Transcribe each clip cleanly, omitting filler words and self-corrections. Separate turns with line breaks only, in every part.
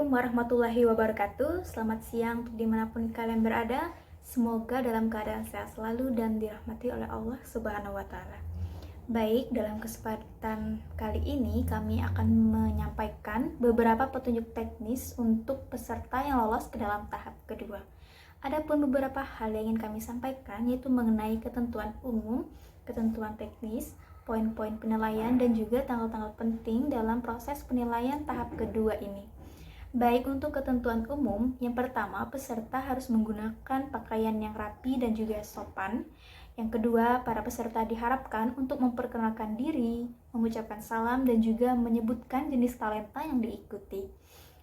Assalamualaikum warahmatullahi wabarakatuh. Selamat siang untuk dimanapun kalian berada. Semoga dalam keadaan sehat selalu dan dirahmati oleh Allah Subhanahu wa Ta'ala. Baik, dalam kesempatan kali ini kami akan menyampaikan beberapa petunjuk teknis untuk peserta yang lolos ke dalam tahap kedua. Adapun beberapa hal yang ingin kami sampaikan yaitu mengenai ketentuan umum, ketentuan teknis, poin-poin penilaian, dan juga tanggal-tanggal penting dalam proses penilaian tahap kedua ini. Baik, untuk ketentuan umum, yang pertama, peserta harus menggunakan pakaian yang rapi dan juga sopan. Yang kedua, para peserta diharapkan untuk memperkenalkan diri, mengucapkan salam, dan juga menyebutkan jenis talenta yang diikuti.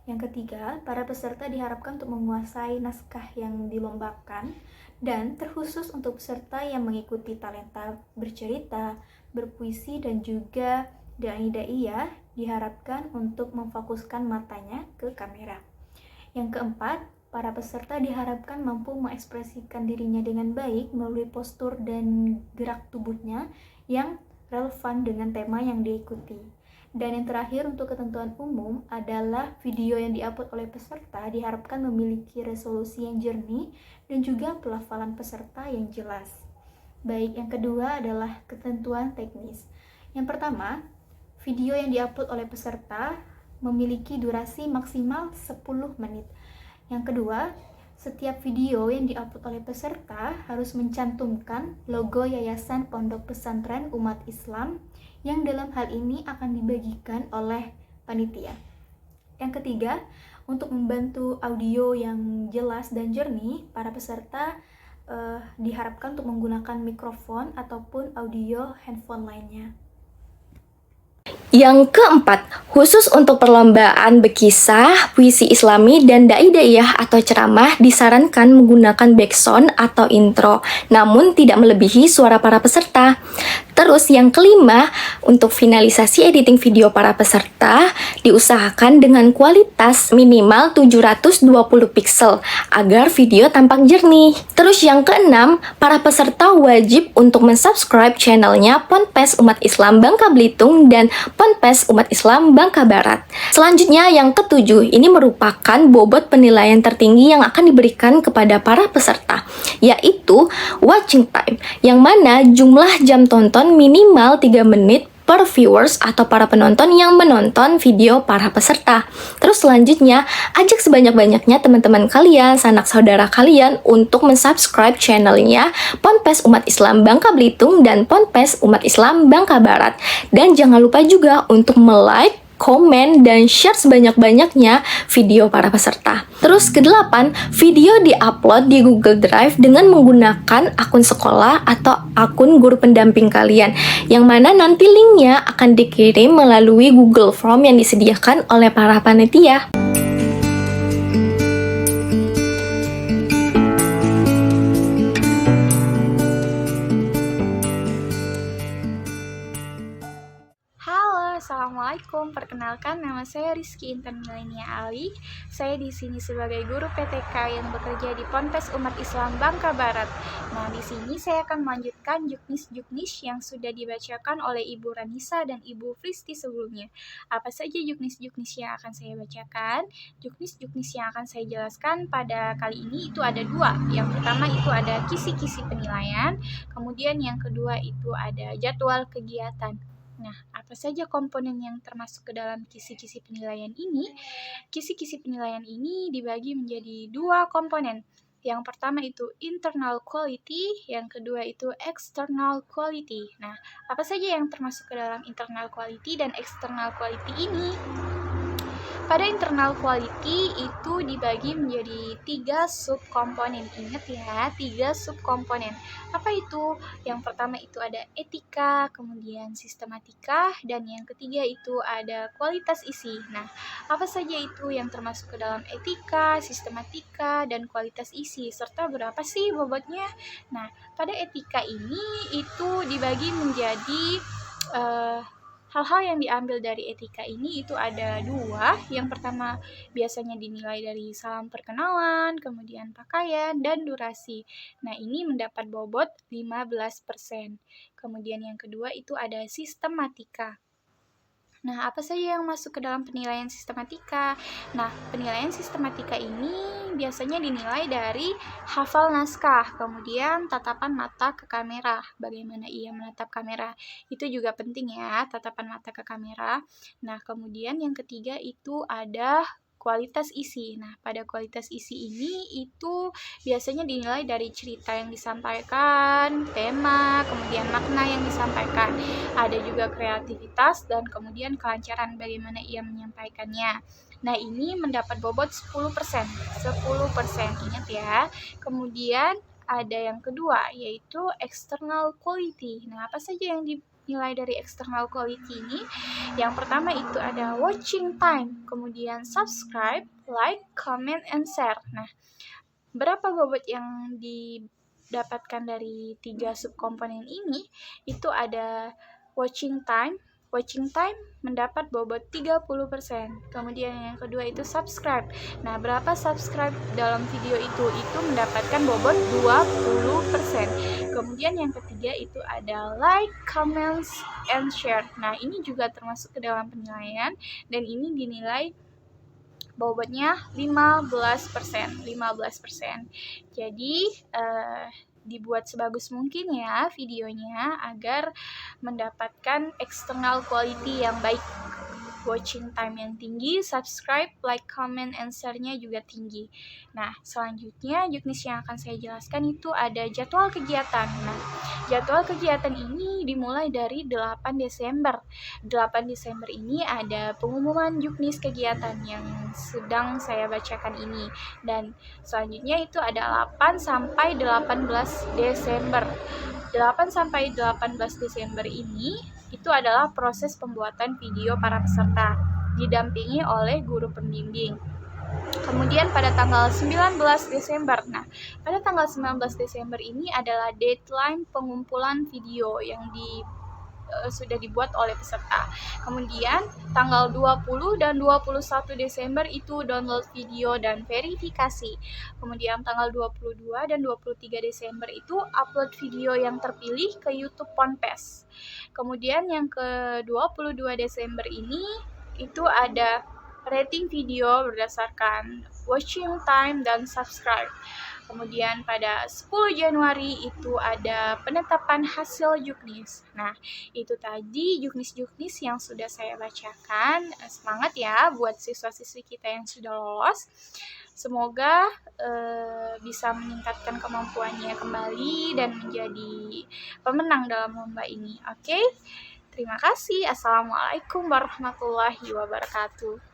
Yang ketiga, para peserta diharapkan untuk menguasai naskah yang dilombakan, dan terkhusus untuk peserta yang mengikuti talenta bercerita, berpuisi, dan juga dai-daiyah diharapkan untuk memfokuskan matanya ke kamera. Yang keempat, para peserta diharapkan mampu mengekspresikan dirinya dengan baik melalui postur dan gerak tubuhnya yang relevan dengan tema yang diikuti. Dan yang terakhir, untuk ketentuan umum adalah video yang diupload oleh peserta diharapkan memiliki resolusi yang jernih dan juga pelafalan peserta yang jelas. Baik, yang kedua adalah ketentuan teknis. Yang pertama, video yang diupload oleh peserta memiliki durasi maksimal 10 menit. Yang kedua, setiap video yang diupload oleh peserta harus mencantumkan logo Yayasan Pondok Pesantren Umat Islam yang dalam hal ini akan dibagikan oleh panitia. Yang ketiga, untuk membantu audio yang jelas dan jernih, para peserta diharapkan untuk menggunakan mikrofon ataupun audio handphone lainnya.
Yang keempat, khusus untuk perlombaan berkisah, puisi islami, dan dai-daiyah atau ceramah disarankan menggunakan backsound atau intro, namun tidak melebihi suara para peserta. Terus yang kelima, untuk finalisasi editing video para peserta diusahakan dengan kualitas minimal 720 pixel agar video tampak jernih. Terus yang keenam, para peserta wajib untuk mensubscribe channelnya Ponpes Umat Islam Bangka Belitung dan Ponpes Umat Islam Bangka Barat. Selanjutnya yang ketujuh, ini merupakan bobot penilaian tertinggi yang akan diberikan kepada para peserta, yaitu watching time, yang mana jumlah jam tonton minimal 3 menit per viewers atau para penonton yang menonton video para peserta. Terus selanjutnya, ajak sebanyak-banyaknya teman-teman kalian, sanak saudara kalian untuk mensubscribe channelnya Ponpes Umat Islam Bangka Belitung dan Ponpes Umat Islam Bangka Barat. Dan jangan lupa juga untuk like, komen, dan share sebanyak-banyaknya video para peserta. Terus kedelapan, video diupload di Google Drive dengan menggunakan akun sekolah atau akun guru pendamping kalian, yang mana nanti linknya akan dikirim melalui Google Form yang disediakan oleh para panitia.
Assalamualaikum, perkenalkan nama saya Rizky Intan Milenia Ali. Saya di sini sebagai guru PTK yang bekerja di Ponpes Umat Islam Bangka Barat. Nah, di sini saya akan melanjutkan juknis-juknis yang sudah dibacakan oleh Ibu Ranisa dan Ibu Fristi sebelumnya. Apa saja juknis-juknis yang akan saya bacakan? Juknis-juknis yang akan saya jelaskan pada kali ini itu ada dua. Yang pertama itu ada kisi-kisi penilaian, kemudian yang kedua itu ada jadwal kegiatan. Nah, apa saja komponen yang termasuk ke dalam kisi-kisi penilaian ini? Kisi-kisi penilaian ini dibagi menjadi dua komponen. Yang pertama itu internal quality, yang kedua itu external quality. Nah, apa saja yang termasuk ke dalam internal quality dan external quality ini? Pada internal quality itu dibagi menjadi 3 subkomponen. Ingat ya, 3 subkomponen. Apa itu? Yang pertama itu ada etika, kemudian sistematika, dan yang ketiga itu ada kualitas isi. Nah, apa saja itu yang termasuk ke dalam etika, sistematika, dan kualitas isi? Serta berapa sih bobotnya? Nah, pada etika ini itu dibagi menjadi hal-hal yang diambil dari etika ini itu ada dua. Yang pertama biasanya dinilai dari salam perkenalan, kemudian pakaian, dan durasi. Nah, ini mendapat bobot 15%. Kemudian yang kedua itu ada sistematika. Nah, apa saja yang masuk ke dalam penilaian sistematika? Nah, penilaian sistematika ini biasanya dinilai dari hafal naskah, kemudian tatapan mata ke kamera, bagaimana ia menatap kamera. Itu juga penting ya, tatapan mata ke kamera. Nah, kemudian yang ketiga itu ada kualitas isi. Nah, pada kualitas isi ini itu biasanya dinilai dari cerita yang disampaikan, tema, kemudian makna yang disampaikan. Ada juga kreativitas dan kemudian kelancaran bagaimana ia menyampaikannya. Nah, ini mendapat bobot 10%. 10%, ingat ya. Kemudian ada yang kedua, yaitu external quality. Nah, apa saja yang dinilai dari external quality ini? Yang pertama itu ada watching time, kemudian subscribe, like, comment, and share. Nah, berapa bobot yang didapatkan dari 3 subkomponen ini? Itu ada watching time. Watching time mendapat bobot 30%. Kemudian yang kedua itu subscribe. Nah, berapa subscribe dalam video itu? Itu mendapatkan bobot 20%. Kemudian yang ketiga itu ada like, comments, and share. Nah, ini juga termasuk ke dalam penilaian dan ini dinilai bobotnya 15%. Jadi dibuat sebagus mungkin ya videonya agar mendapatkan external quality yang baik. Watching time yang tinggi, subscribe, like, comment, and share-nya juga tinggi. Nah, selanjutnya juknis yang akan saya jelaskan itu ada jadwal kegiatan. Nah, jadwal kegiatan ini dimulai dari 8 Desember. 8 Desember ini ada pengumuman juknis kegiatan yang sedang saya bacakan ini. Dan selanjutnya itu ada 8 sampai 18 Desember. 8 sampai 18 Desember ini itu adalah proses pembuatan video para peserta, didampingi oleh guru pembimbing. Kemudian pada tanggal 19 Desember, pada tanggal 19 Desember ini adalah deadline pengumpulan video yang sudah dibuat oleh peserta. Kemudian tanggal 20 dan 21 Desember itu download video dan verifikasi. Kemudian tanggal 22 dan 23 Desember itu upload video yang terpilih ke YouTube Ponpes. Kemudian yang ke-22 Desember ini itu ada rating video berdasarkan watching time dan subscribe. Kemudian pada 10 Januari itu ada penetapan hasil juknis. Nah, itu tadi juknis-juknis yang sudah saya bacakan. Semangat ya buat siswa-siswi kita yang sudah lolos. Semoga bisa meningkatkan kemampuannya kembali dan menjadi pemenang dalam lomba ini. Oke? Terima kasih. Assalamualaikum warahmatullahi wabarakatuh.